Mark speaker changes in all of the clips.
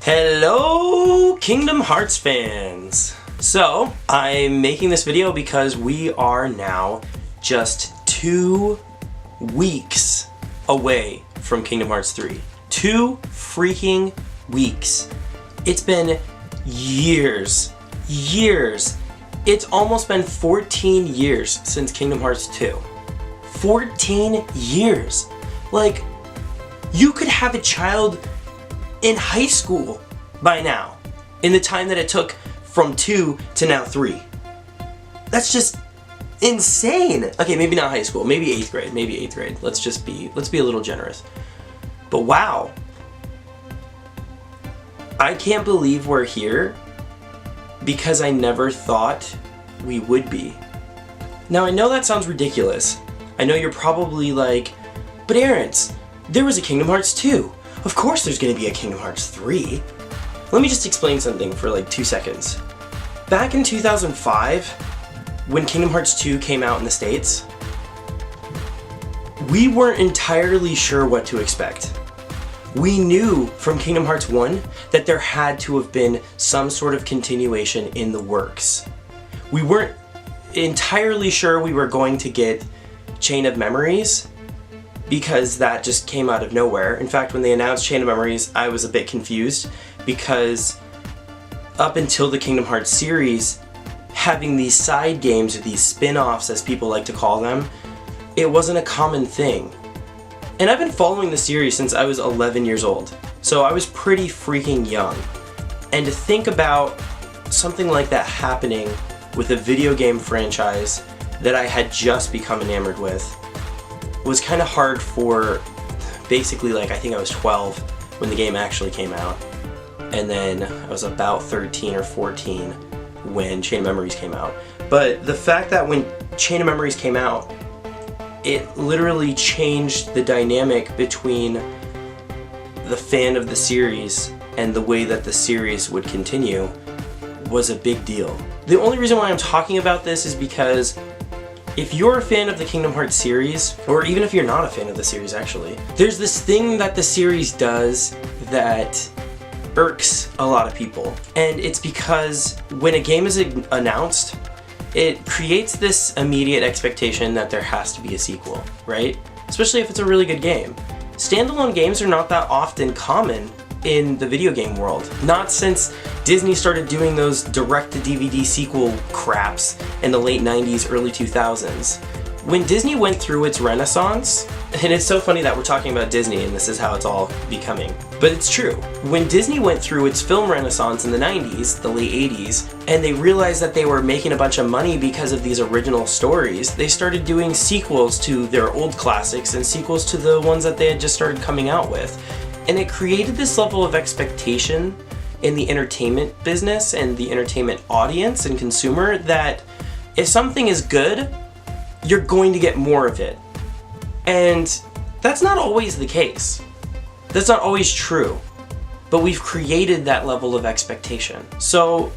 Speaker 1: Hello, Kingdom Hearts fans! So, I'm making this video because we are now just 2 weeks away from Kingdom Hearts 3. 2 freaking weeks. It's been years. It's almost been 14 years since Kingdom Hearts 2. 14 years! Like, you could have a child in high school by now, in the time that it took from 2 to now 3. That's just insane. Okay, maybe not high school, maybe 8th grade, let's be a little generous. But wow, I can't believe we're here because I never thought we would be. Now I know that sounds ridiculous. I know you're probably like, but Aaron's, there was a Kingdom Hearts 2. Of course there's gonna be a Kingdom Hearts 3. Let me just explain something for like 2 seconds. Back in 2005, when Kingdom Hearts 2 came out in the States, we weren't entirely sure what to expect. We knew from Kingdom Hearts 1 that there had to have been some sort of continuation in the works. We weren't entirely sure we were going to get Chain of Memories, because that just came out of nowhere. In fact, when they announced Chain of Memories, I was a bit confused because up until the Kingdom Hearts series, having these side games or these spin-offs, as people like to call them, it wasn't a common thing. And I've been following the series since I was 11 years old, so I was pretty freaking young. And to think about something like that happening with a video game franchise that I had just become enamored with was kind of hard for basically, like, I think I was 12 when the game actually came out, and then I was about 13 or 14 when Chain of Memories came out. But the fact that when Chain of Memories came out, it literally changed the dynamic between the fan of the series and the way that the series would continue was a big deal. The only reason why I'm talking about this is because if you're a fan of the Kingdom Hearts series, or even if you're not a fan of the series actually, there's this thing that the series does that irks a lot of people. And it's because when a game is announced, it creates this immediate expectation that there has to be a sequel, right? Especially if it's a really good game. Standalone games are not that often common in the video game world. Not since Disney started doing those direct-to-DVD sequel craps in the late 90s, early 2000s. When Disney went through its renaissance, and it's so funny that we're talking about Disney and this is how it's all becoming, but it's true. When Disney went through its film renaissance in the 90s, the late 80s, and they realized that they were making a bunch of money because of these original stories, they started doing sequels to their old classics and sequels to the ones that they had just started coming out with. And it created this level of expectation in the entertainment business and the entertainment audience and consumer that if something is good, you're going to get more of it. And that's not always the case. That's not always true. But we've created that level of expectation. So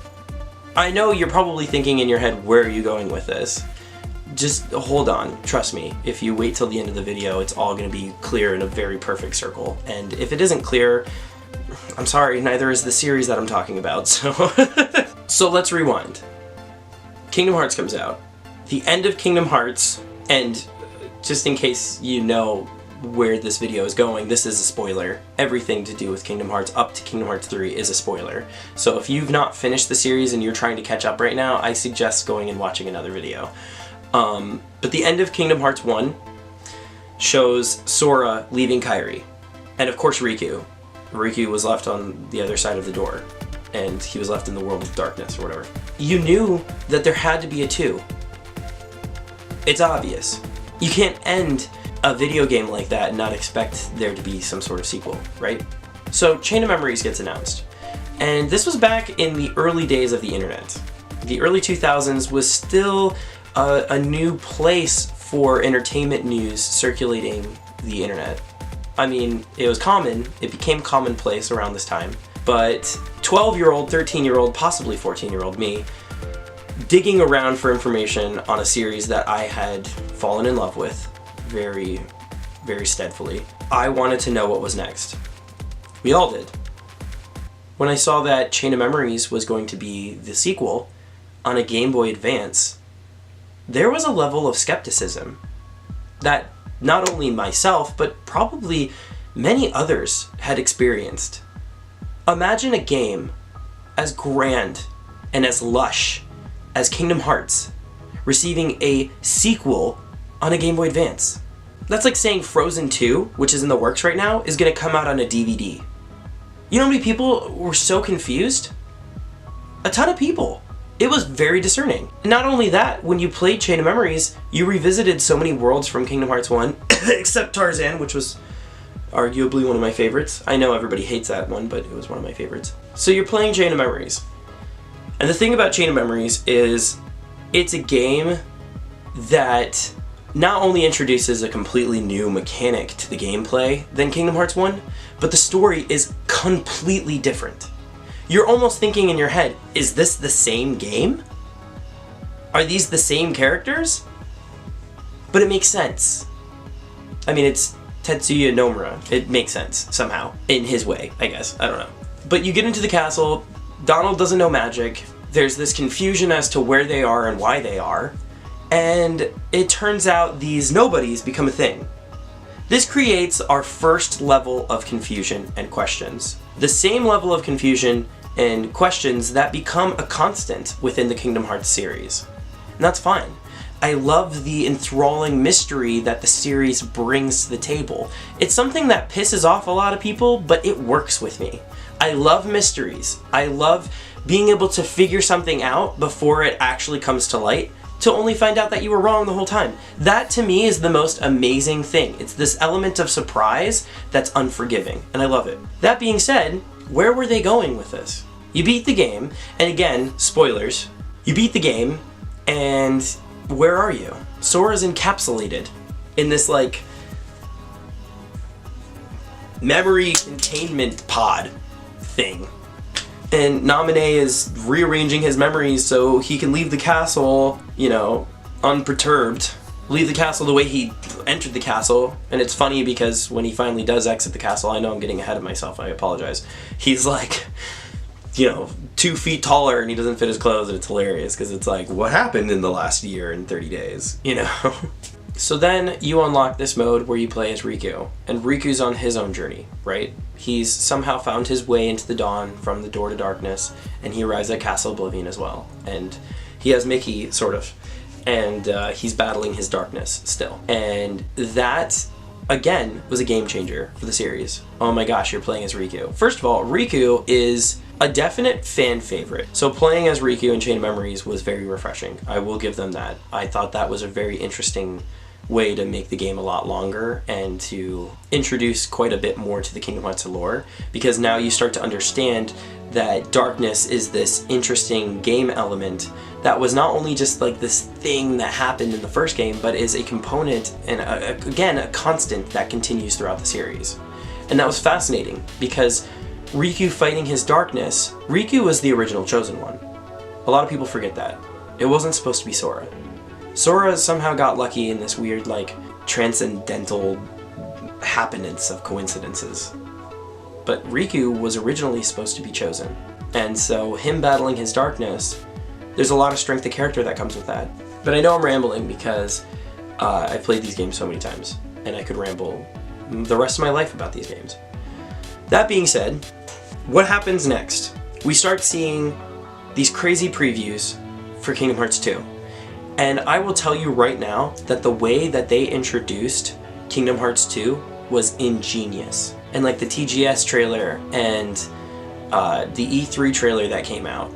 Speaker 1: I know you're probably thinking in your head, where are you going with this? Just hold on, trust me. If you wait till the end of the video, it's all going to be clear in a very perfect circle. And if it isn't clear, I'm sorry, neither is the series that I'm talking about, so... So let's rewind. Kingdom Hearts comes out. The end of Kingdom Hearts, and just in case you know where this video is going, this is a spoiler. Everything to do with Kingdom Hearts up to Kingdom Hearts 3 is a spoiler. So if you've not finished the series and you're trying to catch up right now, I suggest going and watching another video. But the end of Kingdom Hearts 1 shows Sora leaving Kairi. And of course Riku. Riku was left on the other side of the door. And he was left in the world of darkness or whatever. You knew that there had to be a 2. It's obvious. You can't end a video game like that and not expect there to be some sort of sequel, right? So Chain of Memories gets announced. And this was back in the early days of the internet. The early 2000s was still a new place for entertainment news circulating the internet. I mean, it was common, it became commonplace around this time, but 12-year-old, 13-year-old, possibly 14-year-old me, digging around for information on a series that I had fallen in love with very, very steadfully, I wanted to know what was next. We all did. When I saw that Chain of Memories was going to be the sequel on a Game Boy Advance, there was a level of skepticism that not only myself, but probably many others had experienced. Imagine a game as grand and as lush as Kingdom Hearts receiving a sequel on a Game Boy Advance. That's like saying Frozen 2, which is in the works right now, is going to come out on a DVD. You know how many people were so confused? A ton of people. It was very discerning. And not only that, when you played Chain of Memories, you revisited so many worlds from Kingdom Hearts 1, except Tarzan, which was arguably one of my favorites. I know everybody hates that one, but it was one of my favorites. So you're playing Chain of Memories. And the thing about Chain of Memories is it's a game that not only introduces a completely new mechanic to the gameplay than Kingdom Hearts 1, but the story is completely different. You're almost thinking in your head, is this the same game? Are these the same characters? But it makes sense. I mean, it's Tetsuya Nomura. It makes sense, somehow. In his way, I guess. I don't know. But you get into the castle, Donald doesn't know magic, there's this confusion as to where they are and why they are, and it turns out these nobodies become a thing. This creates our first level of confusion and questions. The same level of confusion and questions that become a constant within the Kingdom Hearts series. And that's fine. I love the enthralling mystery that the series brings to the table. It's something that pisses off a lot of people, but it works with me. I love mysteries. I love being able to figure something out before it actually comes to light, to only find out that you were wrong the whole time. That to me is the most amazing thing. It's this element of surprise that's unforgiving, and I love it. That being said, where were they going with this? You beat the game, and again, spoilers, you beat the game, and where are you? Sora's encapsulated in this like memory containment pod thing. And Naminé is rearranging his memories so he can leave the castle, you know, unperturbed. Leave the castle the way he entered the castle. And it's funny because when he finally does exit the castle, I know I'm getting ahead of myself, I apologize. He's like, you know, 2 feet taller and he doesn't fit his clothes, and it's hilarious because it's like, what happened in the last year and 30 days, you know? So then you unlock this mode where you play as Riku, and Riku's on his own journey, right? He's somehow found his way into the dawn from the door to darkness, and he arrives at Castle Oblivion as well. And he has Mickey, sort of, and he's battling his darkness still. And that, again, was a game changer for the series. Oh my gosh, you're playing as Riku. First of all, Riku is a definite fan favorite. So playing as Riku in Chain of Memories was very refreshing. I will give them that. I thought that was a very interesting way to make the game a lot longer and to introduce quite a bit more to the Kingdom Hearts lore, because now you start to understand that darkness is this interesting game element that was not only just like this thing that happened in the first game, but is a component and again a constant that continues throughout the series. And that was fascinating because Riku fighting his darkness, Riku was the original Chosen One. A lot of people forget that. It wasn't supposed to be Sora. Sora somehow got lucky in this weird, like, transcendental happenance of coincidences. But Riku was originally supposed to be chosen. And so him battling his darkness, there's a lot of strength of character that comes with that. But I know I'm rambling because I've played these games so many times, and I could ramble the rest of my life about these games. That being said, what happens next? We start seeing these crazy previews for Kingdom Hearts 2. And I will tell you right now that the way that they introduced Kingdom Hearts 2 was ingenious. And like the TGS trailer and the E3 trailer that came out,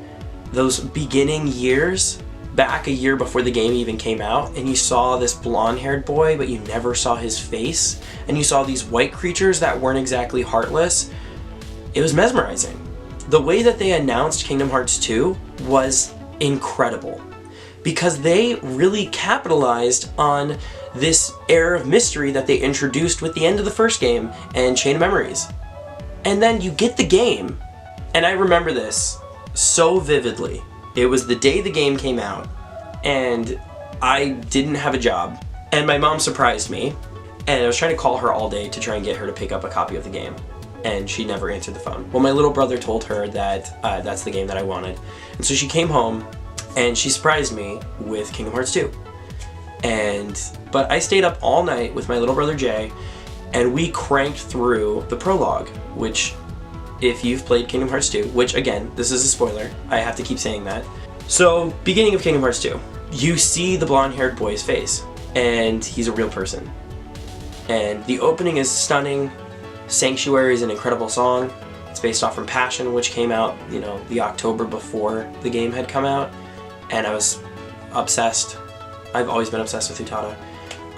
Speaker 1: those beginning years, back a year before the game even came out, and you saw this blonde-haired boy, but you never saw his face, and you saw these white creatures that weren't exactly heartless, it was mesmerizing. The way that they announced Kingdom Hearts 2 was incredible, because they really capitalized on this air of mystery that they introduced with the end of the first game and Chain of Memories. And then you get the game, and I remember this so vividly. It was the day the game came out, and I didn't have a job, and my mom surprised me, and I was trying to call her all day to try and get her to pick up a copy of the game. and she never answered the phone. Well, my little brother told her that that's the game that I wanted. And so she came home and she surprised me with Kingdom Hearts 2. But I stayed up all night with my little brother Jay, and we cranked through the prologue, which, if you've played Kingdom Hearts 2, which again, this is a spoiler, I have to keep saying that. So, beginning of Kingdom Hearts 2, you see the blonde-haired boy's face, and he's a real person. And the opening is stunning. Sanctuary is an incredible song. It's based off from Passion, which came out, the October before the game had come out, and I was obsessed. I've always been obsessed with Utada.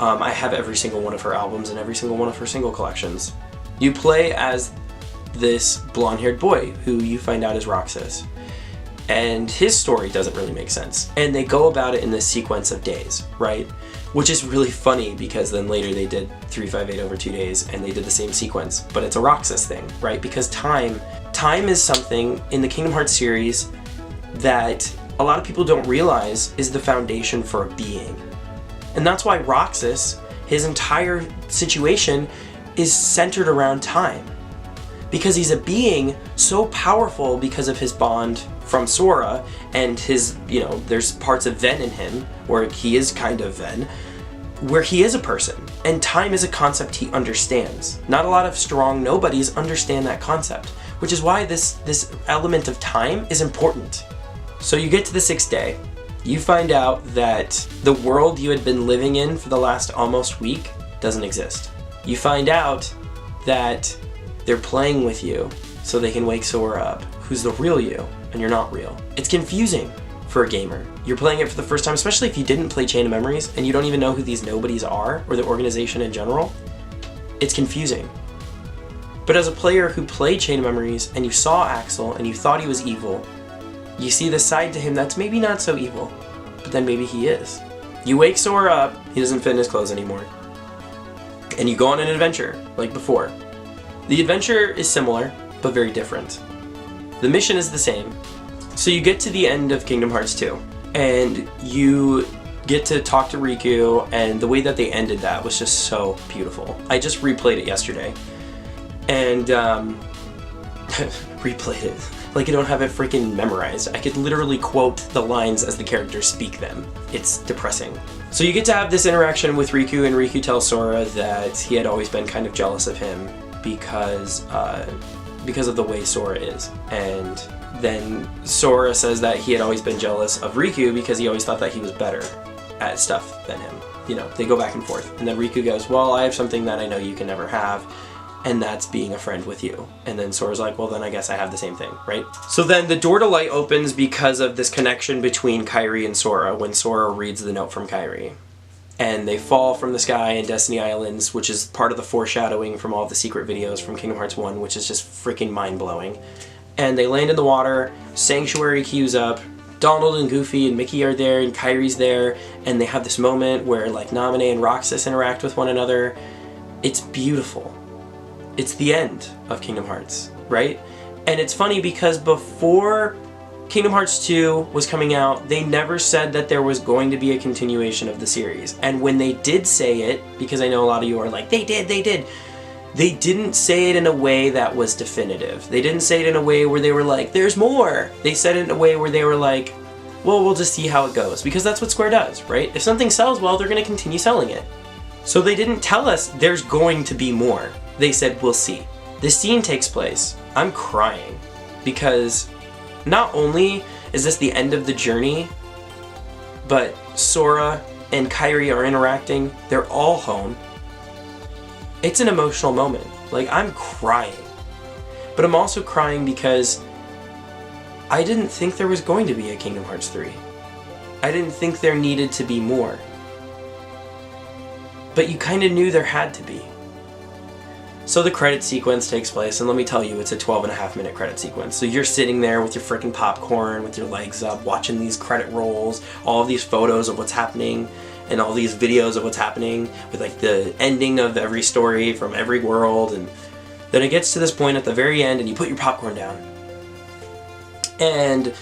Speaker 1: I have every single one of her albums and every single one of her single collections. You play as this blonde-haired boy who you find out is Roxas. And his story doesn't really make sense. And they go about it in this sequence of days, right? Which is really funny because then later they did 358 over 2 days and they did the same sequence. But it's a Roxas thing, right? Because time is something in the Kingdom Hearts series that a lot of people don't realize is the foundation for a being. And that's why Roxas, his entire situation is centered around time. Because he's a being so powerful because of his bond from Sora and his, there's parts of Ven in him where he is kind of Ven, where he is a person. And time is a concept he understands. Not a lot of strong nobodies understand that concept, which is why this element of time is important. So you get to the 6th day. You find out that the world you had been living in for the last almost week doesn't exist. You find out that they're playing with you so they can wake Sora up, who's the real you, and you're not real. It's confusing for a gamer. You're playing it for the first time, especially if you didn't play Chain of Memories and you don't even know who these nobodies are or the organization in general. It's confusing. But as a player who played Chain of Memories and you saw Axel and you thought he was evil, you see the side to him that's maybe not so evil, but then maybe he is. You wake Sora up, he doesn't fit in his clothes anymore, and you go on an adventure, like before. The adventure is similar, but very different. The mission is the same. So you get to the end of Kingdom Hearts 2, and you get to talk to Riku, and the way that they ended that was just so beautiful. I just replayed it yesterday, and replayed it. Like I don't have it freaking memorized. I could literally quote the lines as the characters speak them. It's depressing. So you get to have this interaction with Riku, and Riku tells Sora that he had always been kind of jealous of him because of the way Sora is. And then Sora says that he had always been jealous of Riku because he always thought that he was better at stuff than him. They go back and forth. And then Riku goes, well, I have something that I know you can never have, and that's being a friend with you. And then Sora's like, well, then I guess I have the same thing, right? So then the door to light opens because of this connection between Kairi and Sora when Sora reads the note from Kairi. And they fall from the sky in Destiny Islands, which is part of the foreshadowing from all the secret videos from Kingdom Hearts 1, which is just freaking mind-blowing. And they land in the water, Sanctuary queues up, Donald and Goofy and Mickey are there, and Kairi's there, and they have this moment where Naminé and Roxas interact with one another. It's beautiful. It's the end of Kingdom Hearts, right? And it's funny because before Kingdom Hearts 2 was coming out, they never said that there was going to be a continuation of the series. And when they did say it, because I know a lot of you are like, they did, they didn't say it in a way that was definitive. They didn't say it in a way where they were like, there's more. They said it in a way where they were like, well, we'll just see how it goes. Because that's what Square does, right? If something sells well, they're going to continue selling it. So they didn't tell us there's going to be more. They said, we'll see. This scene takes place. I'm crying because not only is this the end of the journey, but Sora and Kairi are interacting. They're all home. It's an emotional moment. I'm crying. But I'm also crying because I didn't think there was going to be a Kingdom Hearts 3. I didn't think there needed to be more. But you kind of knew there had to be. So the credit sequence takes place, and let me tell you, it's a 12.5-minute credit sequence. So you're sitting there with your freaking popcorn, with your legs up, watching these credit rolls, all of these photos of what's happening, and all these videos of what's happening, with the ending of every story from every world, and then it gets to this point at the very end, and you put your popcorn down. And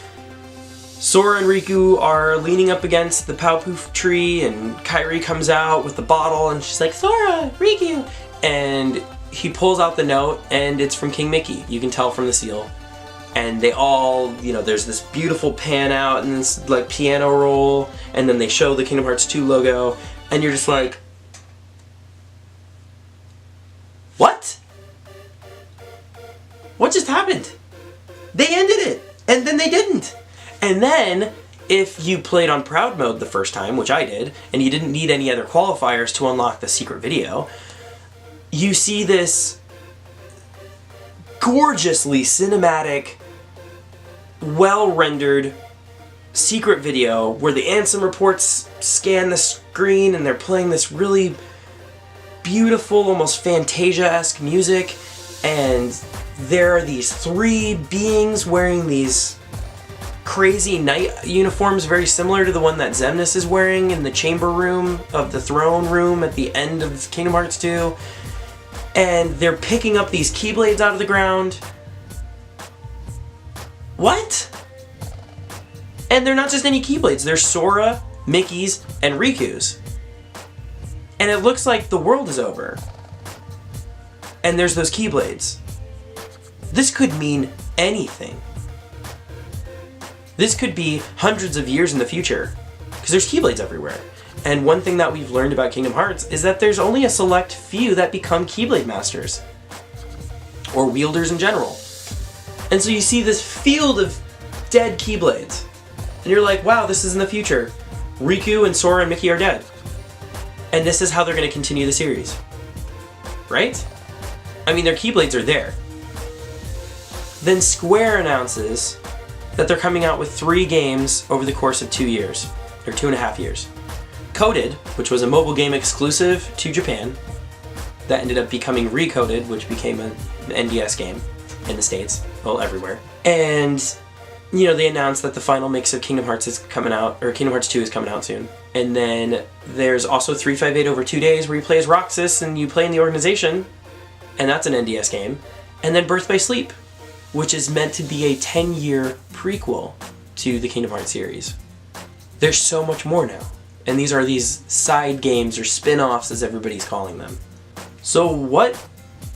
Speaker 1: Sora and Riku are leaning up against the Paopu tree, and Kairi comes out with the bottle, and she's like, Sora, Riku! And he pulls out the note, and it's from King Mickey. You can tell from the seal. And they all, you know, there's this beautiful pan out and this like piano roll, and then they show the Kingdom Hearts 2 logo, and you're just like, what? What just happened? They ended it, and then they didn't. And then, if you played on Proud Mode the first time, which I did, and you didn't need any other qualifiers to unlock the secret video, you see this gorgeously cinematic, well-rendered secret video where the Ansem reports scan the screen and they're playing this really beautiful, almost Fantasia-esque music, and there are these 3 beings wearing these crazy knight uniforms very similar to the one that Xemnas is wearing in the chamber room of the throne room at the end of Kingdom Hearts 2, and they're picking up these Keyblades out of the ground. What? And they're not just any Keyblades, they're Sora, Mickey's, and Riku's. And it looks like the world is over. And there's those Keyblades. This could mean anything. This could be hundreds of years in the future, because there's Keyblades everywhere. And one thing that we've learned about Kingdom Hearts is that there's only a select few that become Keyblade Masters. Or wielders in general. And so you see this field of dead Keyblades. And you're like, wow, this is in the future. Riku and Sora and Mickey are dead. And this is how they're going to continue the series. Right? I mean, their Keyblades are there. Then Square announces that they're coming out with 3 games over the course of 2 years. Or 2.5 years. Coded, which was a mobile game exclusive to Japan. That ended up becoming Recoded, which became an NDS game in the States. Well, everywhere. And, you know, they announced that the final mix of Kingdom Hearts is coming out, or Kingdom Hearts 2 is coming out soon. And then there's also 358 over 2 days where you play as Roxas and you play in the organization, and that's an NDS game. And then Birth by Sleep, which is meant to be a 10-year prequel to the Kingdom Hearts series. There's so much more now. And these are these side games, or spin-offs as everybody's calling them. So what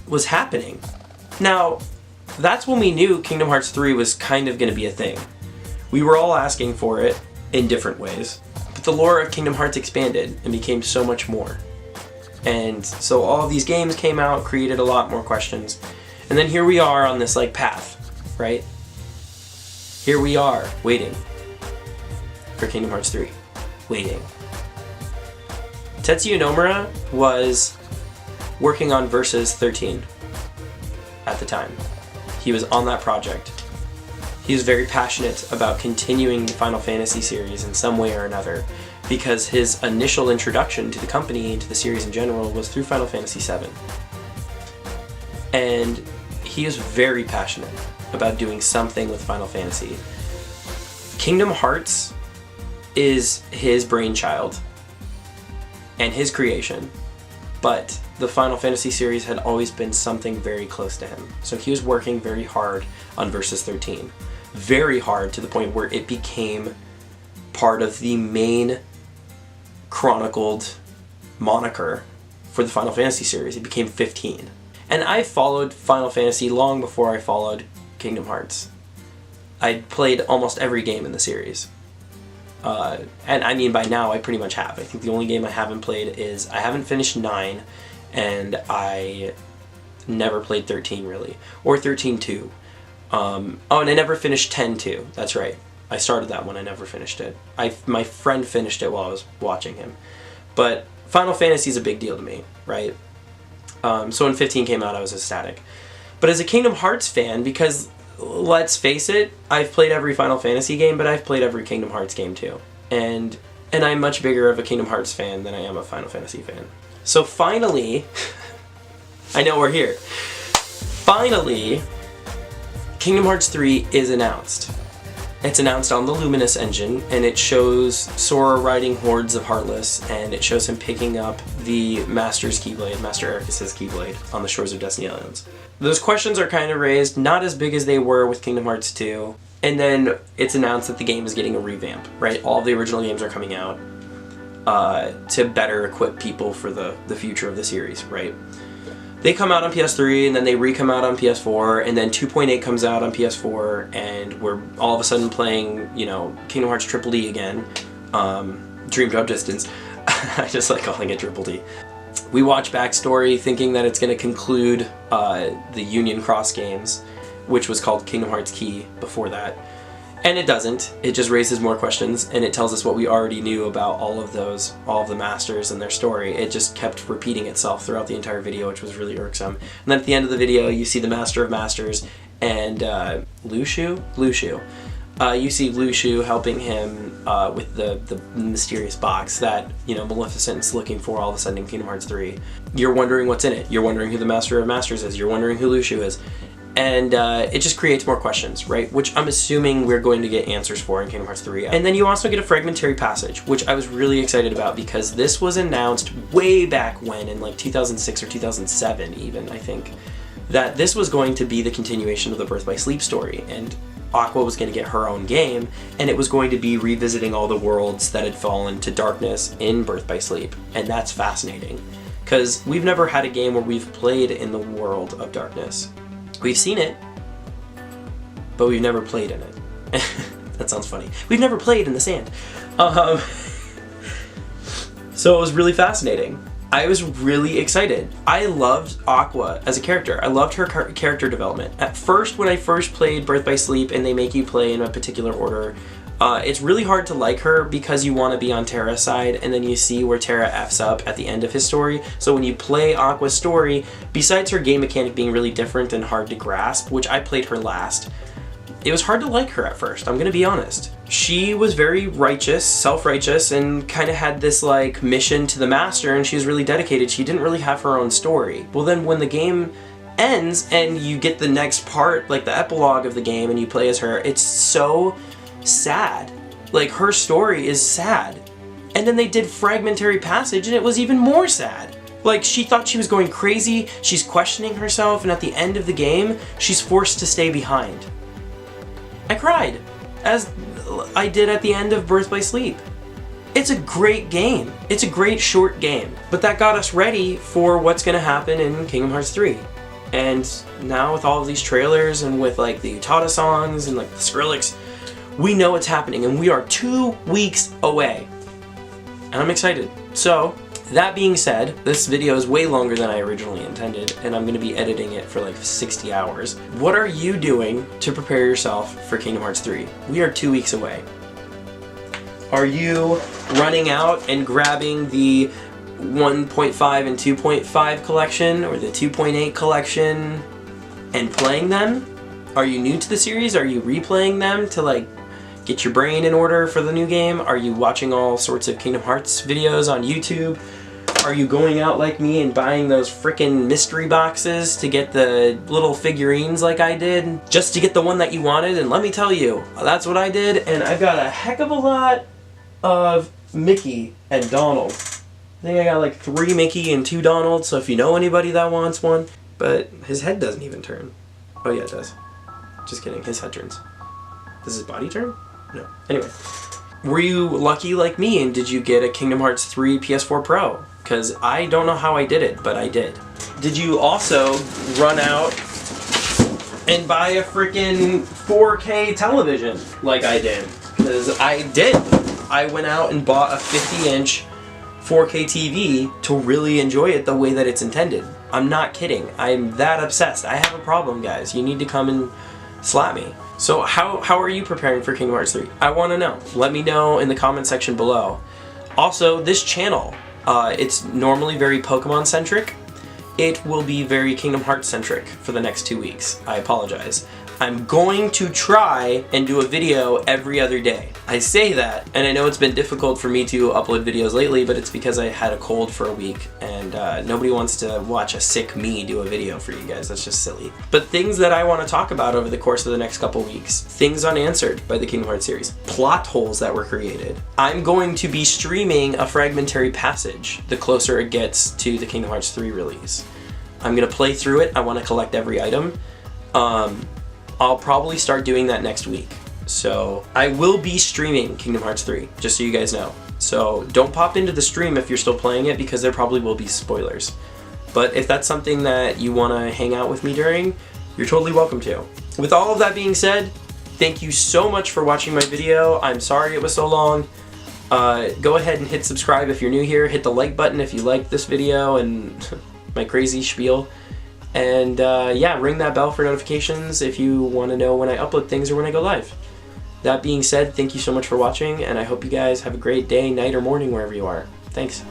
Speaker 1: was happening? Now, that's when we knew Kingdom Hearts 3 was kind of going to be a thing. We were all asking for it in different ways, but the lore of Kingdom Hearts expanded and became so much more. And so all of these games came out, created a lot more questions, and then here we are on this like path, right? Here we are, waiting for Kingdom Hearts 3. Waiting. Tetsuya Nomura was working on Versus 13 at the time. He was on that project. He was very passionate about continuing the Final Fantasy series in some way or another, because his initial introduction to the company and to the series in general was through Final Fantasy VII. And he is very passionate about doing something with Final Fantasy. Kingdom Hearts is his brainchild and his creation, but the Final Fantasy series had always been something very close to him. So he was working very hard on Versus 13. Very hard, to the point where it became part of the main chronicled moniker for the Final Fantasy series. It became 15. And I followed Final Fantasy long before I followed Kingdom Hearts. I played almost every game in the series. And I mean, by now I pretty much have. I think the only game I haven't played is, I haven't finished 9, and I never played 13 really. Or 13-2. Oh, and I never finished 10-2. That's right. I started that one, I never finished it. My friend finished it while I was watching him. But Final Fantasy is a big deal to me, right? So when 15 came out, I was ecstatic. But as a Kingdom Hearts fan, because let's face it, I've played every Final Fantasy game, but I've played every Kingdom Hearts game too. And I'm much bigger of a Kingdom Hearts fan than I am a Final Fantasy fan. So finally, I know we're here. Finally, Kingdom Hearts 3 is announced. It's announced on the Luminous engine, and it shows Sora riding hordes of Heartless, and it shows him picking up the Master's Keyblade, Master Ericus's Keyblade, on the shores of Destiny Islands. Those questions are kind of raised, not as big as they were with Kingdom Hearts 2, and then it's announced that the game is getting a revamp, right? All of the original games are coming out to better equip people for the future of the series, right? They come out on PS3 and then they re-come out on PS4, and then 2.8 comes out on PS4, and we're all of a sudden playing, you know, Kingdom Hearts Triple D again. Dream Drop Distance. I just like calling it Triple D. We watch Backstory thinking that it's going to conclude the Union Cross games, which was called Kingdom Hearts Key before that. And it doesn't. It just raises more questions, and it tells us what we already knew about all of the masters and their story. It just kept repeating itself throughout the entire video, which was really irksome. And then at the end of the video, you see the Master of Masters and Luxu? You see Luxu helping him with the mysterious box that, you know, Maleficent's looking for all of a sudden in Kingdom Hearts 3. You're wondering what's in it. You're wondering who the Master of Masters is. You're wondering who Luxu is. And it just creates more questions, right? Which I'm assuming we're going to get answers for in Kingdom Hearts 3. And then you also get a fragmentary passage, which I was really excited about because this was announced way back when, in like 2006 or 2007 even, I think, that this was going to be the continuation of the Birth by Sleep story. And Aqua was going to get her own game, and it was going to be revisiting all the worlds that had fallen to darkness in Birth by Sleep. And that's fascinating, because we've never had a game where we've played in the world of darkness. We've seen it, but we've never played in it. That sounds funny. We've never played in the sand. So it was really fascinating. I was really excited. I loved Aqua as a character. I loved her character development. At first, when I first played Birth by Sleep and they make you play in a particular order, it's really hard to like her because you want to be on Terra's side, and then you see where Terra F's up at the end of his story. So when you play Aqua's story, besides her game mechanic being really different and hard to grasp, which I played her last, it was hard to like her at first, I'm gonna be honest. She was very righteous, self-righteous, and kind of had this like mission to the master, and she was really dedicated. She didn't really have her own story. Well, then when the game ends and you get the next part, like the epilogue of the game, and you play as her, it's so sad. Like, her story is sad. And then they did Fragmentary Passage and it was even more sad. Like, she thought she was going crazy, she's questioning herself, and at the end of the game, she's forced to stay behind. I cried, as I did at the end of Birth by Sleep. It's a great game. It's a great short game. But that got us ready for what's gonna happen in Kingdom Hearts 3. And now with all of these trailers and with like the Utada songs and like the Skrillex, we know what's happening, and we are 2 weeks away. And I'm excited. So, that being said, this video is way longer than I originally intended, and I'm going to be editing it for like 60 hours. What are you doing to prepare yourself for Kingdom Hearts 3? We are 2 weeks away. Are you running out and grabbing the 1.5 and 2.5 collection, or the 2.8 collection, and playing them? Are you new to the series? Are you replaying them to like get your brain in order for the new game? Are you watching all sorts of Kingdom Hearts videos on YouTube? Are you going out like me and buying those frickin' mystery boxes to get the little figurines like I did? Just to get the one that you wanted? And let me tell you, that's what I did, and I've got a heck of a lot of Mickey and Donald. I think I got like 3 Mickey and 2 Donald, so if you know anybody that wants one. But his head doesn't even turn. Oh yeah, it does. Just kidding, his head turns. Does his body turn? No. Anyway. Were you lucky like me, and did you get a Kingdom Hearts 3 PS4 Pro? Because I don't know how I did it, but I did. Did you also run out and buy a freaking 4K television like I did? Because I did. I went out and bought a 50-inch 4K TV to really enjoy it the way that it's intended. I'm not kidding. I'm that obsessed. I have a problem, guys. You need to come and slap me. So how are you preparing for Kingdom Hearts 3? I want to know. Let me know in the comment section below. Also, this channel, it's normally very Pokemon centric. It will be very Kingdom Hearts centric for the next 2 weeks. I apologize. I'm going to try and do a video every other day. I say that, and I know it's been difficult for me to upload videos lately, but it's because I had a cold for a week, and nobody wants to watch a sick me do a video for you guys. That's just silly. But things that I want to talk about over the course of the next couple weeks. Things unanswered by the Kingdom Hearts series. Plot holes that were created. I'm going to be streaming a Fragmentary Passage the closer it gets to the Kingdom Hearts 3 release. I'm going to play through it. I want to collect every item. I'll probably start doing that next week. So I will be streaming Kingdom Hearts 3, just so you guys know. So don't pop into the stream if you're still playing it, because there probably will be spoilers. But if that's something that you want to hang out with me during, you're totally welcome to. With all of that being said, thank you so much for watching my video. I'm sorry it was so long. Go ahead and hit subscribe if you're new here. Hit the like button if you liked this video and my crazy spiel. And yeah, ring that bell for notifications if you want to know when I upload things or when I go live. That being said, thank you so much for watching, and I hope you guys have a great day, night, or morning wherever you are. Thanks.